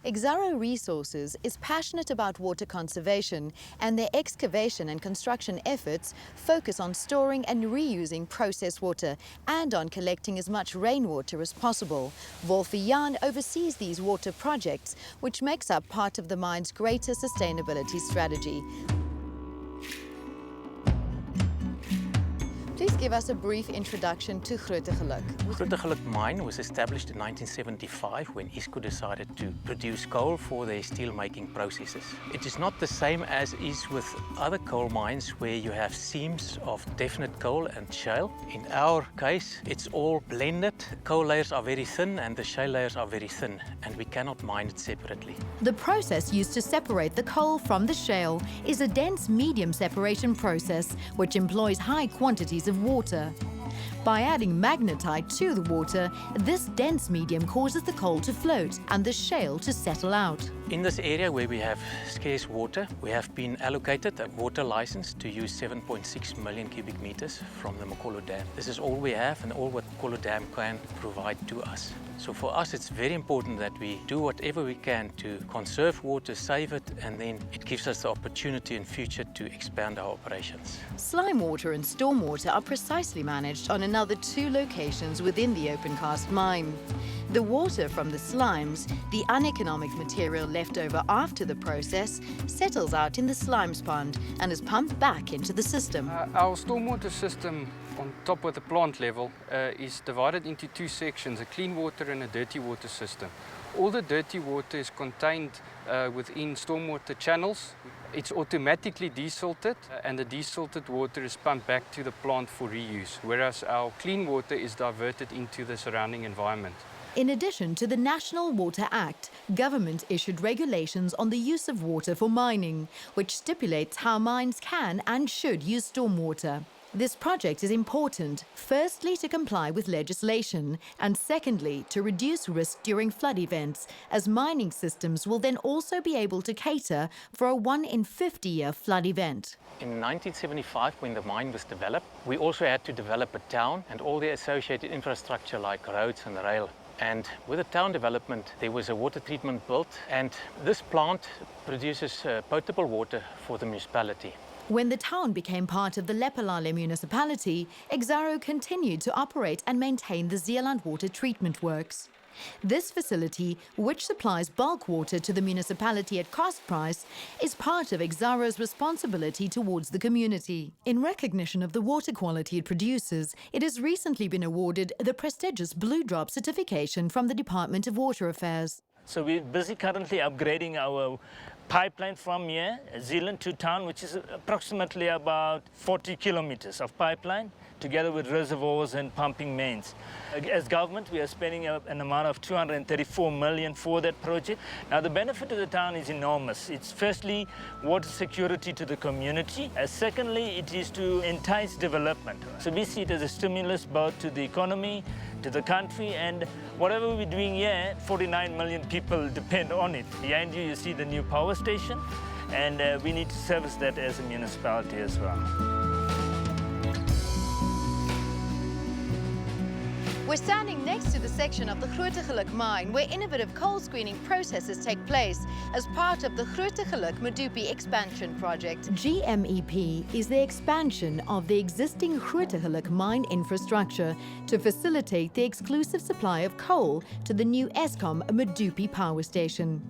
Exxaro Resources is passionate about water conservation, and their excavation and construction efforts focus on storing and reusing processed water and on collecting as much rainwater as possible. Wolfie Jan oversees these water projects, which makes up part of the mine's greater sustainability strategy. Please give us a brief introduction to Grootegeluk. Grootegeluk mine was established in 1975 when Eskom decided to produce coal for their steel-making processes. It is not the same as is with other coal mines where you have seams of definite coal and shale. In our case, it's all blended. Coal layers are very thin and the shale layers are very thin, and we cannot mine it separately. The process used to separate the coal from the shale is a dense medium separation process which employs high quantities of water. By adding magnetite to the water, this dense medium causes the coal to float and the shale to settle out. In this area where we have scarce water, we have been allocated a water license to use 7.6 million cubic meters from the Mokolo Dam. This is all we have and all what Mokolo Dam can provide to us. So for us, it's very important that we do whatever we can to conserve water, save it, and then it gives us the opportunity in future to expand our operations. Slime water and stormwater are precisely managed on another 2 locations within the open cast mine. The water from the slimes, the uneconomic material left over after the process, settles out in the slimes pond and is pumped back into the system. Our stormwater system on top of the plant level is divided into 2 sections, a clean water and a dirty water system. All the dirty water is contained within stormwater channels. It's automatically desalted and the desalted water is pumped back to the plant for reuse, whereas our clean water is diverted into the surrounding environment. In addition to the National Water Act, government issued regulations on the use of water for mining, which stipulates how mines can and should use stormwater. This project is important, firstly to comply with legislation, and secondly to reduce risk during flood events, as mining systems will then also be able to cater for a 1 in 50-year flood event. In 1975, when the mine was developed, we also had to develop a town and all the associated infrastructure like roads and rail. And with the town development, there was a water treatment built, and this plant produces potable water for the municipality. When the town became part of the Lephalale municipality, Exxaro continued to operate and maintain the Zeeland Water Treatment Works. This facility, which supplies bulk water to the municipality at cost price, is part of Exxaro's responsibility towards the community. In recognition of the water quality it produces, it has recently been awarded the prestigious Blue Drop certification from the Department of Water Affairs. So we're busy currently upgrading our pipeline from here, Zeeland to town, which is approximately about 40 kilometers of pipeline, together with reservoirs and pumping mains. As government, we are spending an amount of 234 million for that project. Now, the benefit to the town is enormous. It's firstly water security to the community. Secondly, it is to entice development. So we see it as a stimulus both to the economy, to the country, and whatever we're doing here, 49 million people depend on it. Behind you see the new power station, and we need to service that as a municipality as well. We're standing next to the section of the Grootegeluk mine where innovative coal screening processes take place as part of the Grootegeluk Medupi Expansion Project. GMEP is the expansion of the existing Grootegeluk mine infrastructure to facilitate the exclusive supply of coal to the new Eskom Medupi power station.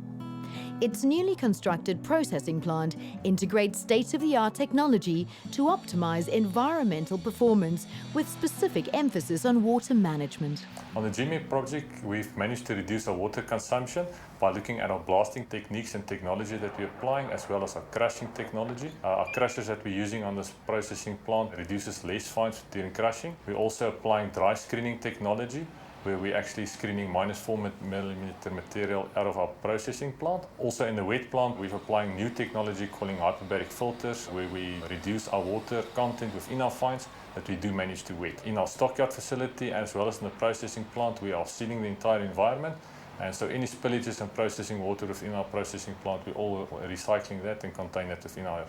Its newly constructed processing plant integrates state-of-the-art technology to optimize environmental performance with specific emphasis on water management. On the GMEP project, we've managed to reduce our water consumption by looking at our blasting techniques and technology that we're applying, as well as our crushing technology. Our crushers that we're using on this processing plant reduces less fines during crushing. We're also applying dry screening technology, where we're actually screening -4 millimeter material out of our processing plant. Also in the wet plant, we're applying new technology calling hyperbaric filters, where we reduce our water content within our fines that we do manage to wet. In our stockyard facility, as well as in the processing plant, we are sealing the entire environment. And so any spillages and processing water within our processing plant, we're all recycling that and contain it within our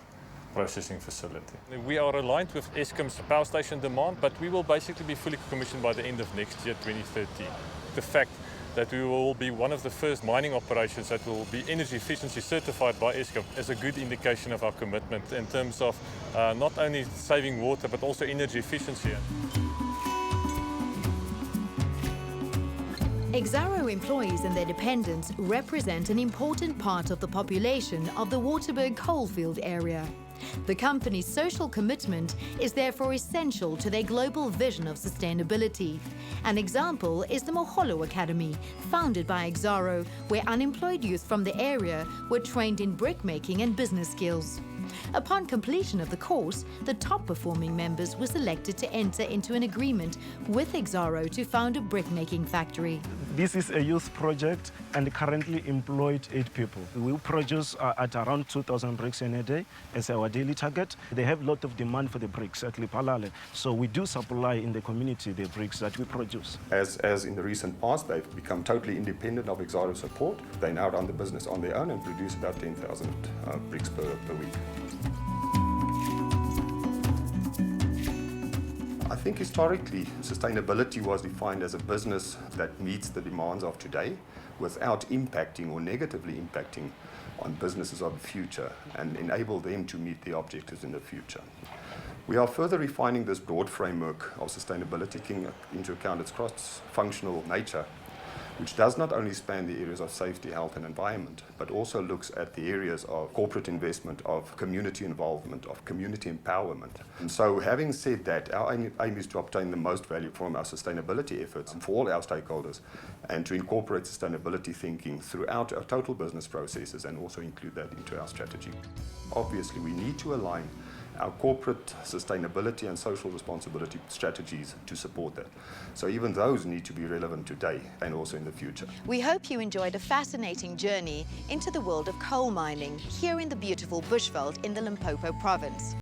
processing facility. We are aligned with Eskom's power station demand, but we will basically be fully commissioned by the end of next year, 2013. The fact that we will be one of the first mining operations that will be energy efficiency certified by Eskom is a good indication of our commitment in terms of not only saving water but also energy efficiency. Exxaro employees and their dependents represent an important part of the population of the Waterberg coalfield area. The company's social commitment is therefore essential to their global vision of sustainability. An example is the Moholo Academy, founded by Exxaro, where unemployed youth from the area were trained in brickmaking and business skills. Upon completion of the course, the top-performing members were selected to enter into an agreement with Exxaro to found a brickmaking factory. This is a youth project and currently employed 8 people. We produce at around 2,000 bricks in a day as our daily target. They have a lot of demand for the bricks at Lipalale, so we do supply in the community the bricks that we produce. As in the recent past, they've become totally independent of Exxaro support. They now run the business on their own and produce about 10,000 bricks per week. I think historically, sustainability was defined as a business that meets the demands of today without impacting or negatively impacting on businesses of the future and enable them to meet the objectives in the future. We are further refining this broad framework of sustainability, taking into account its cross-functional nature, which does not only span the areas of safety, health and environment, but also looks at the areas of corporate investment, of community involvement, of community empowerment. And so having said that, our aim is to obtain the most value from our sustainability efforts for all our stakeholders and to incorporate sustainability thinking throughout our total business processes and also include that into our strategy. Obviously, we need to align our corporate sustainability and social responsibility strategies to support that. So even those need to be relevant today and also in the future. We hope you enjoyed a fascinating journey into the world of coal mining here in the beautiful Bushveld in the Limpopo province.